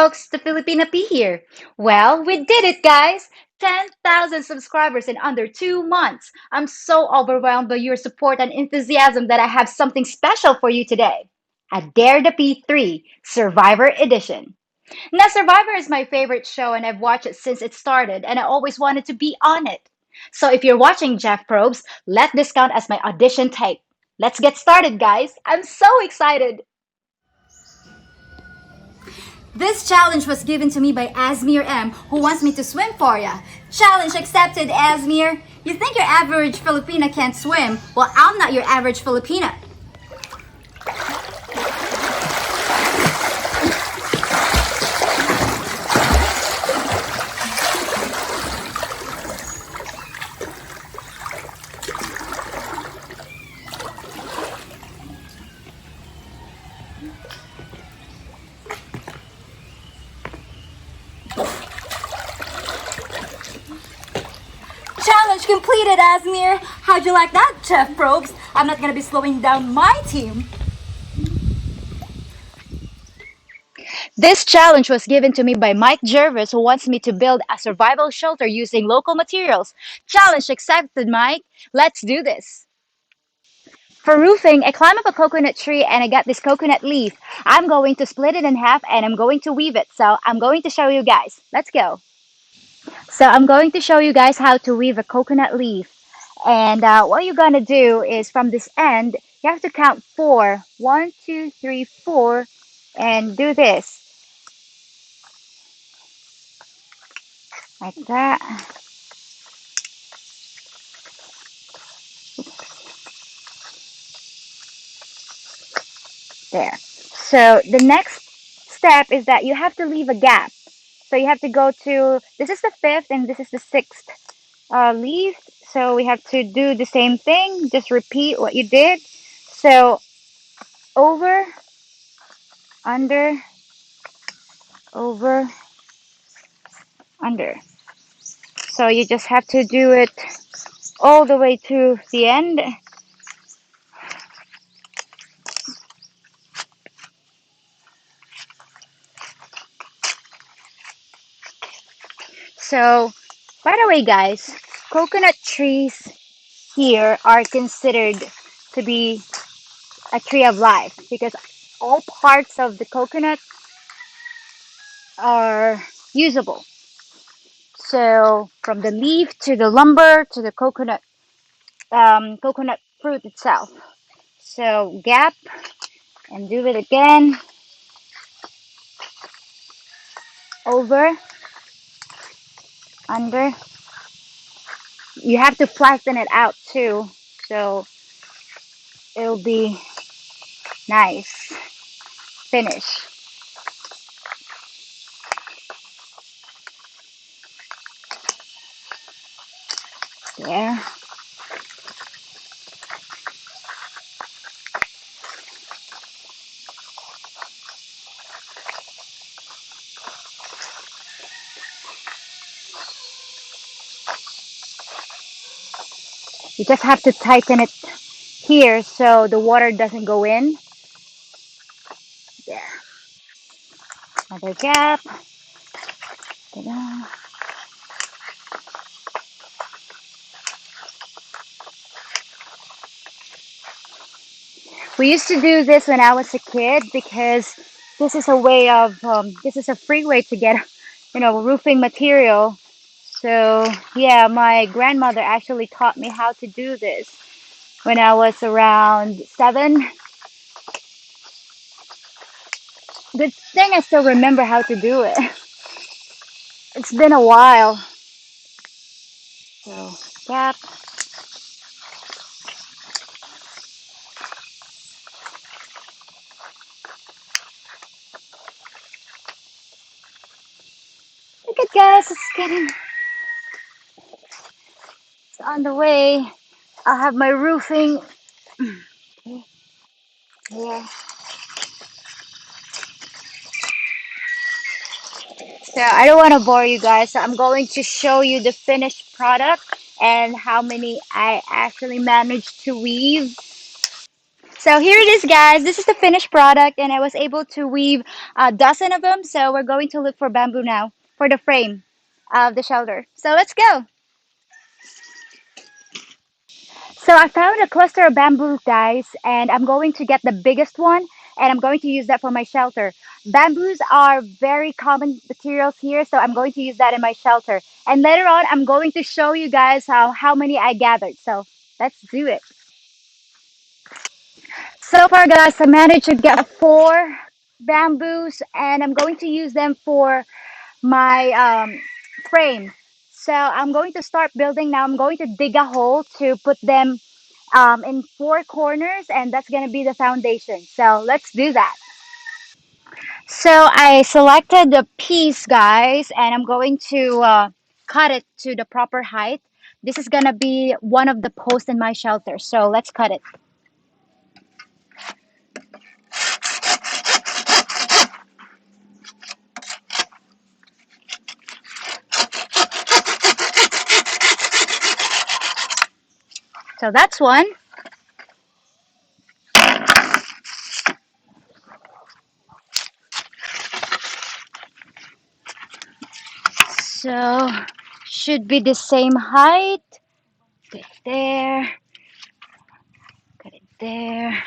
folks, the Filipina P here. Well, we did it, guys! 10,000 subscribers in under 2 months. I'm so overwhelmed by your support and enthusiasm that I have something special for you today. A Dare the P3 Survivor Edition. Now, Survivor is my favorite show, and I've watched it since it started, and I always wanted to be on it. So if you're watching Jeff Probes, let this count as my audition tape. Let's get started, guys! I'm so excited! This challenge was given to me by Asmir M, who wants me to swim for ya. Challenge accepted, Asmir. You think your average Filipina can't swim? Well, I'm not your average Filipina. Challenge completed, Asmir. How'd you like that, Chef Probes? I'm not gonna be slowing down my team. This challenge was given to me by Mike Jervis, who wants me to build a survival shelter using local materials. Challenge accepted, Mike. Let's do this. For roofing, I climbed up a coconut tree and I got this coconut leaf. I'm going to split it in half and I'm going to weave it. So I'm going to show you guys. Let's go. So I'm going to show you guys how to weave a coconut leaf. And what you're gonna do is from this end, you have to count four. 1, 2, 3, 4, and do this like that. There. So the next step is that you have to leave a gap. So you have to go to, this is the fifth and this is the sixth leaf. So we have to do the same thing. Just repeat what you did. So over, under, over, under. So you just have to do it all the way to the end. So, by the way, guys, coconut trees here are considered to be a tree of life because all parts of the coconut are usable. So, from the leaf to the lumber to the coconut fruit itself. So, gap and do it again. Over, under. You have to flatten it out too, so it'll be nice finish. There. You just have to tighten it here so the water doesn't go in. There. Another gap. Ta-da. We used to do this when I was a kid because this is a way of, this is a free way to get, roofing material. So yeah, my grandmother actually taught me how to do this when I was around 7. Good thing I still remember how to do it. It's been a while. So gap. Look at guys, it's on the way. I'll have my roofing here. So I don't want to bore you guys. So I'm going to show you the finished product and how many I actually managed to weave. So here it is, guys. This is the finished product, and I was able to weave a dozen of them. So we're going to look for bamboo now for the frame of the shelter. So let's go. So I found a cluster of bamboo, guys, and I'm going to get the biggest one, and I'm going to use that for my shelter. Bamboos are very common materials here, so I'm going to use that in my shelter. And later on, I'm going to show you guys how many I gathered. So let's do it. So far, guys, I managed to get four bamboos, and I'm going to use them for my frame. So I'm going to start building now. I'm going to dig a hole to put them in four corners, and that's going to be the foundation. So let's do that. So I selected the piece, guys, and I'm going to cut it to the proper height. This is going to be one of the posts in my shelter. So let's cut it. So that's one. So should be the same height. Put it there. Cut it there.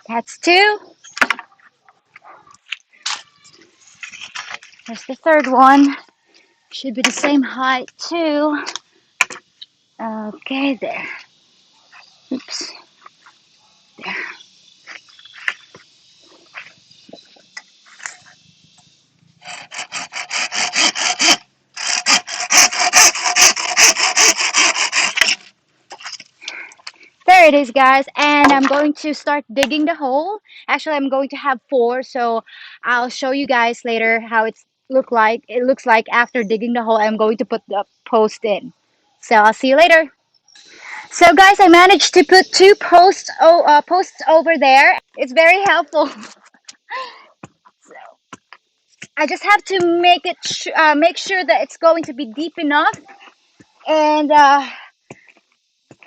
That's two. There's the third one. Should be the same height too. Okay, there. Oops. There. There it is, guys. And I'm going to start digging the hole. Actually, I'm going to have four, so I'll show you guys later how it looks like after digging the hole. I'm going to put the post in. So I'll see you later. So guys, I managed to put two posts over there. It's very helpful. So I just have to make sure that it's going to be deep enough, and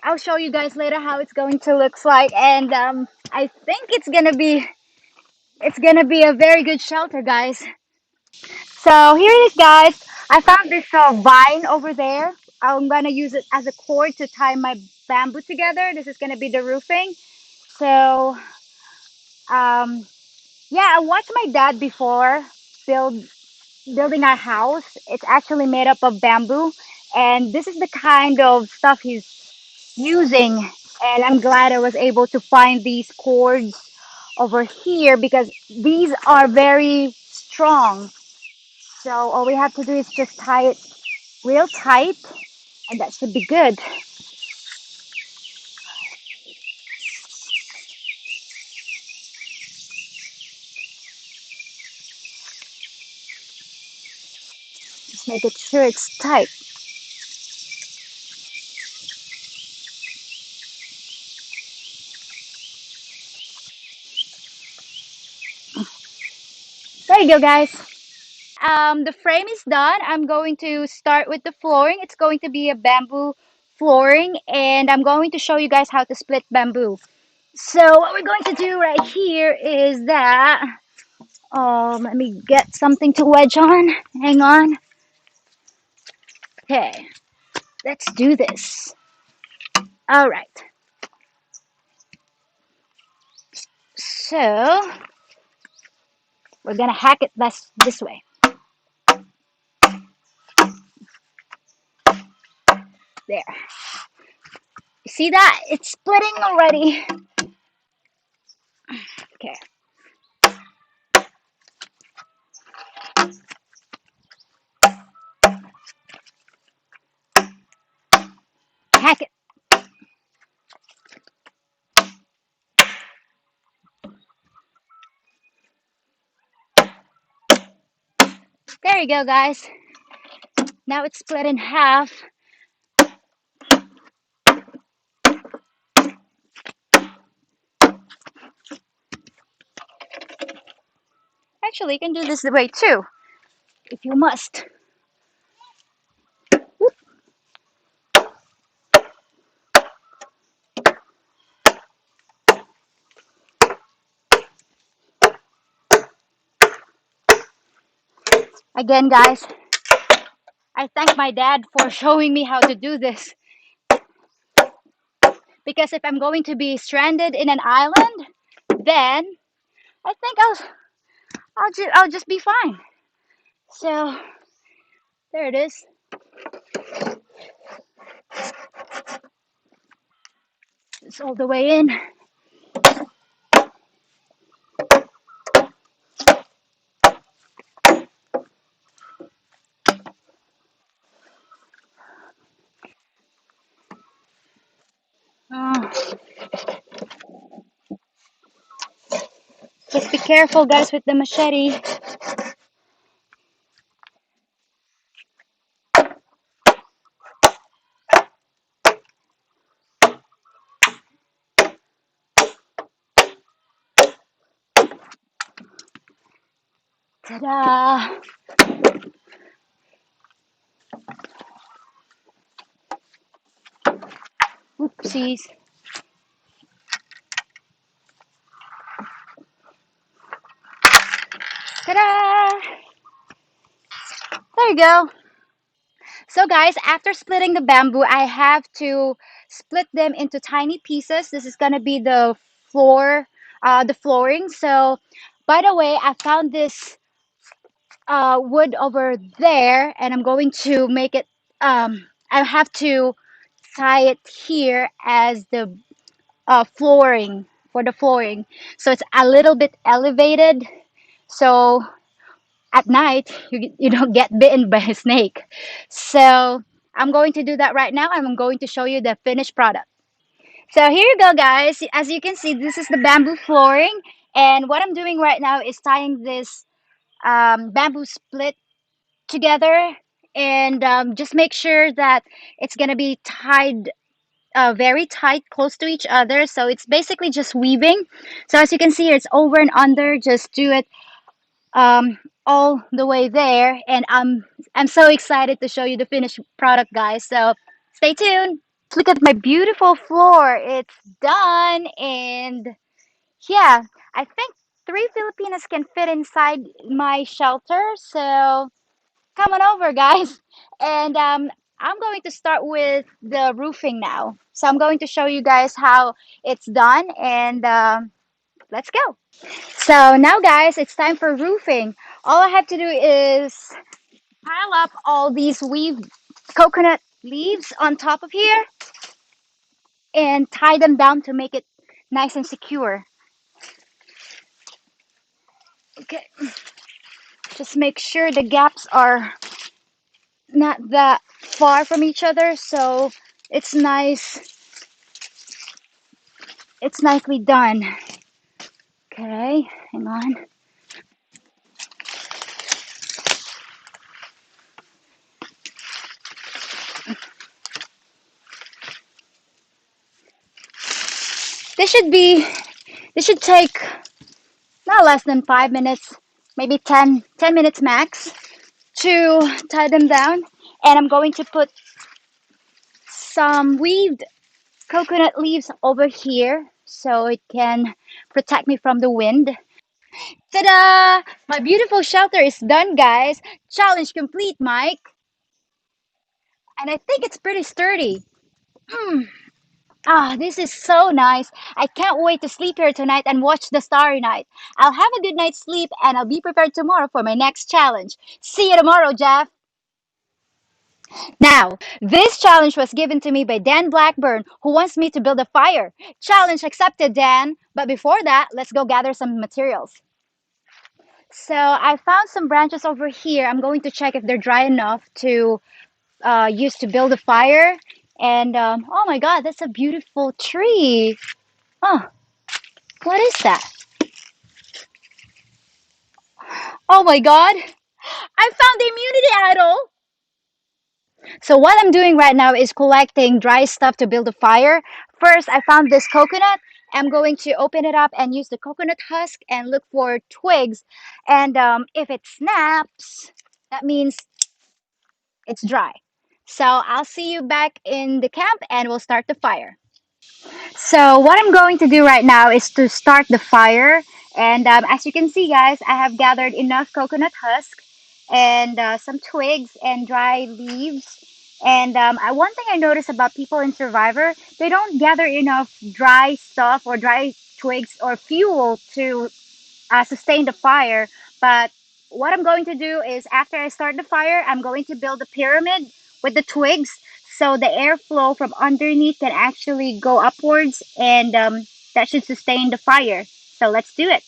I'll show you guys later how it's going to look like. And I think it's gonna be a very good shelter, guys. So here it is, guys. I found this vine over there. I'm gonna use it as a cord to tie my bamboo together. This is gonna be the roofing. So um, yeah, I watched my dad before build building our house. It's actually made up of bamboo, and this is the kind of stuff he's using. And I'm glad I was able to find these cords over here because these are very strong. So all we have to do is just tie it real tight, and that should be good. Just make it sure it's tight. There you go, guys. The frame is done. I'm going to start with the flooring. It's going to be a bamboo flooring, and I'm going to show you guys how to split bamboo. So what we're going to do right here is that, let me get something to wedge on. Hang on. Okay, let's do this. All right. So we're gonna hack it this way. There. You see that? It's splitting already. Okay. Hack it. There you go, guys. Now it's split in half. Actually, you can do this the way too, if you must. Again, guys, I thank my dad for showing me how to do this. Because if I'm going to be stranded in an island, then I think I'll just be fine. So there it is. It's all the way in. Oh, just be careful, guys, with the machete. Ta-da! Oopsies. Ta-da! There you go. So guys, after splitting the bamboo, I have to split them into tiny pieces. This is gonna be the flooring. So, by the way, I found this wood over there, and I'm going to make it. I have to tie it here as the flooring for the flooring, so it's a little bit elevated. So at night you don't get bitten by a snake. So I'm going to do that right now, and I'm going to show you the finished product. So here you go, guys. As you can see, this is the bamboo flooring, and what I'm doing right now is tying this bamboo split together, and just make sure that it's gonna be tied very tight, close to each other. So it's basically just weaving. So as you can see, it's over and under. Just do it all the way there, and I'm so excited to show you the finished product, guys. So stay tuned. Look at my beautiful floor. It's done, and yeah, I think three Filipinas can fit inside my shelter. So come on over, guys. And I'm going to start with the roofing now. So I'm going to show you guys how it's done, and let's go. So now, guys, it's time for roofing. All I have to do is pile up all these weaved coconut leaves on top of here and tie them down to make it nice and secure. Okay, just make sure the gaps are not that far from each other, so it's nice. It's nicely done. Okay, hang on. This should be. This should take not less than 5 minutes, maybe 10 minutes max to tie them down. And I'm going to put some weaved coconut leaves over here so it can protect me from the wind. Ta-da! My beautiful shelter is done, guys. Challenge complete, Mike. And I think it's pretty sturdy. Mm. Ah, this is so nice. I can't wait to sleep here tonight and watch the starry night. I'll have a good night's sleep, and I'll be prepared tomorrow for my next challenge. See you tomorrow, Jeff. Now, this challenge was given to me by Dan Blackburn, who wants me to build a fire. Challenge accepted, Dan. But before that, let's go gather some materials. So I found some branches over here. I'm going to check if they're dry enough to use to build a fire. And oh my God, that's a beautiful tree. Oh, what is that? Oh my God, I found the immunity idol. So what I'm doing right now is collecting dry stuff to build a fire. First, I found this coconut, am going to open it up and use the coconut husk and look for twigs. And if it snaps, that means it's dry. So I'll see you back in the camp and we'll start the fire. So what I'm going to do right now is to start the fire. And as you can see, guys, I have gathered enough coconut husk and some twigs and dry leaves. And one thing I noticed about people in Survivor, they don't gather enough dry stuff or dry twigs or fuel to sustain the fire. But what I'm going to do is after I start the fire, I'm going to build a pyramid with the twigs so the airflow from underneath can actually go upwards and that should sustain the fire. So let's do it.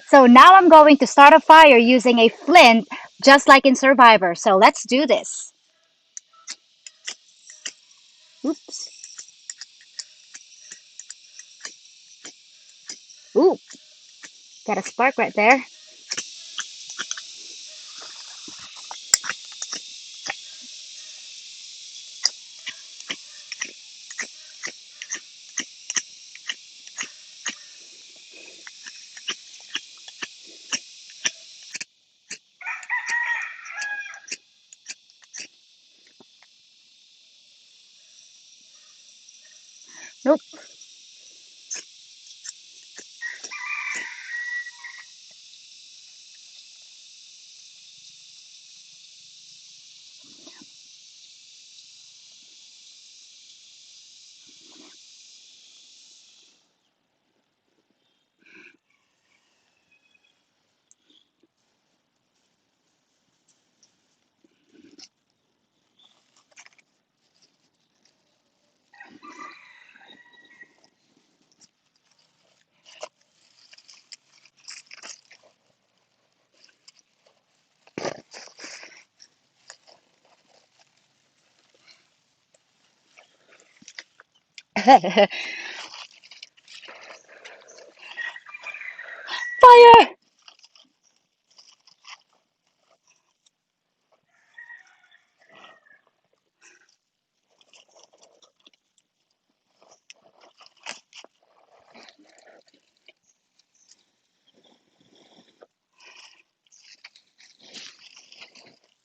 So now I'm going to start a fire using a flint just like in Survivor. So let's do this. Oops. Ooh, got a spark right there. Nope. Fire!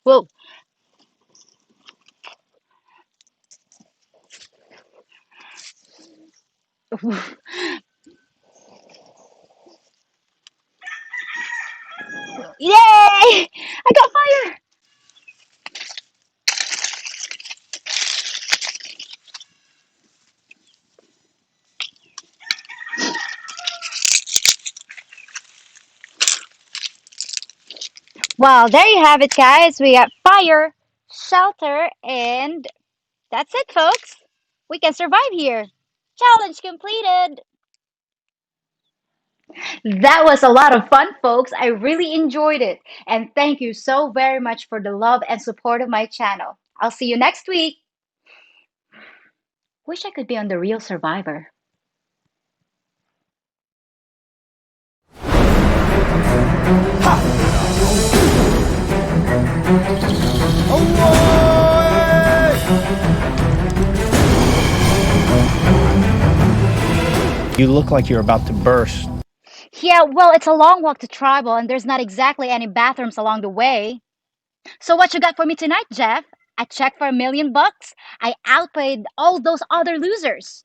Whoa. Yay! I got fire! Well, there you have it, guys. We got fire, shelter, and that's it, folks. We can survive here. Challenge completed. That was a lot of fun, folks. I really enjoyed it. And thank you so very much for the love and support of my channel. I'll see you next week. Wish I could be on the real Survivor. You look like you're about to burst. Yeah, well, it's a long walk to tribal, and there's not exactly any bathrooms along the way. So what you got for me tonight, Jeff? A check for $1 million? I outplayed all those other losers.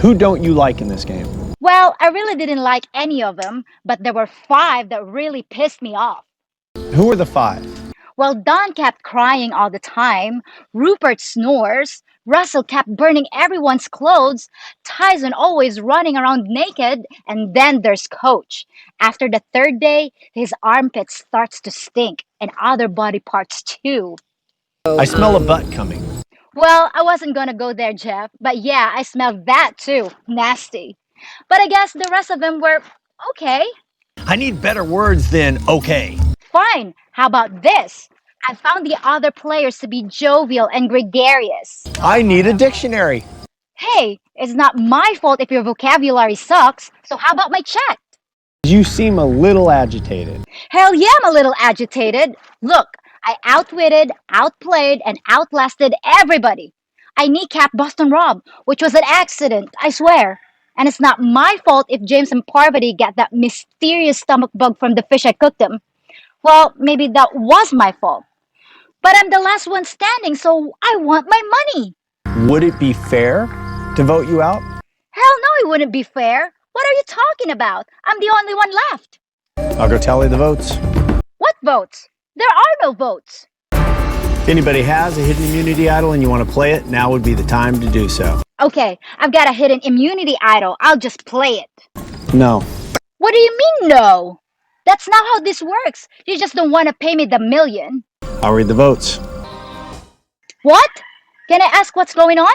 Who don't you like in this game? Well, I really didn't like any of them, but there were five that really pissed me off. Who are the five? Well, Don kept crying all the time, Rupert snores, Russell kept burning everyone's clothes, Tyson always running around naked, and then there's Coach. After the third day, his armpit starts to stink, and other body parts too. I smell a butt coming. Well, I wasn't gonna go there, Jeff, but yeah, I smelled that too. Nasty. But I guess the rest of them were okay. I need better words than okay. Fine. How about this? I found the other players to be jovial and gregarious. I need a dictionary. Hey, it's not my fault if your vocabulary sucks, so how about my check? You seem a little agitated. Hell yeah, I'm a little agitated. Look, I outwitted, outplayed, and outlasted everybody. I kneecapped Boston Rob, which was an accident, I swear. And it's not my fault if James and Parvati got that mysterious stomach bug from the fish I cooked them. Well, maybe that was my fault. But I'm the last one standing, so I want my money. Would it be fair to vote you out? Hell no, it wouldn't be fair. What are you talking about? I'm the only one left. I'll go tally the votes. What votes? There are no votes. If anybody has a hidden immunity idol and you want to play it, now would be the time to do so. Okay, I've got a hidden immunity idol. I'll just play it. No. What do you mean, no? That's not how this works. You just don't want to pay me the million. I'll read the votes. What? Can I ask what's going on?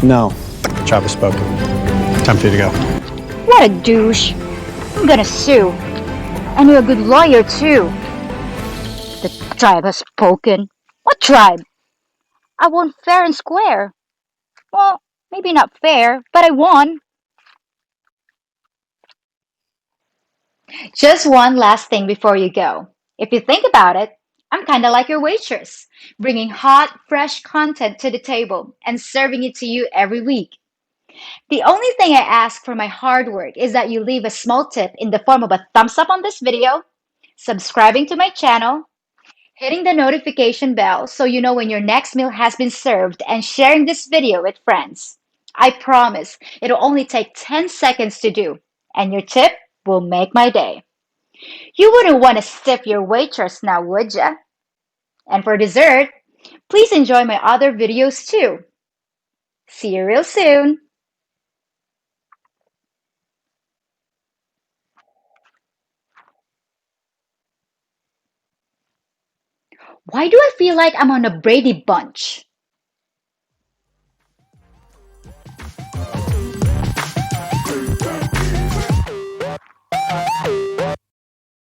No. The tribe has spoken. Time for you to go. What a douche. I'm gonna sue. And you're a good lawyer, too. The tribe has spoken. What tribe? I won fair and square. Well, maybe not fair, but I won. Just one last thing before you go. If you think about it, I'm kind of like your waitress, bringing hot, fresh content to the table and serving it to you every week. The only thing I ask for my hard work is that you leave a small tip in the form of a thumbs up on this video, subscribing to my channel, hitting the notification bell so you know when your next meal has been served, and sharing this video with friends. I promise it'll only take 10 seconds to do, and your tip will make my day. You wouldn't want to stiff your waitress now, would ya? And for dessert, please enjoy my other videos too. See you real soon. Why do I feel like I'm on a Brady Bunch?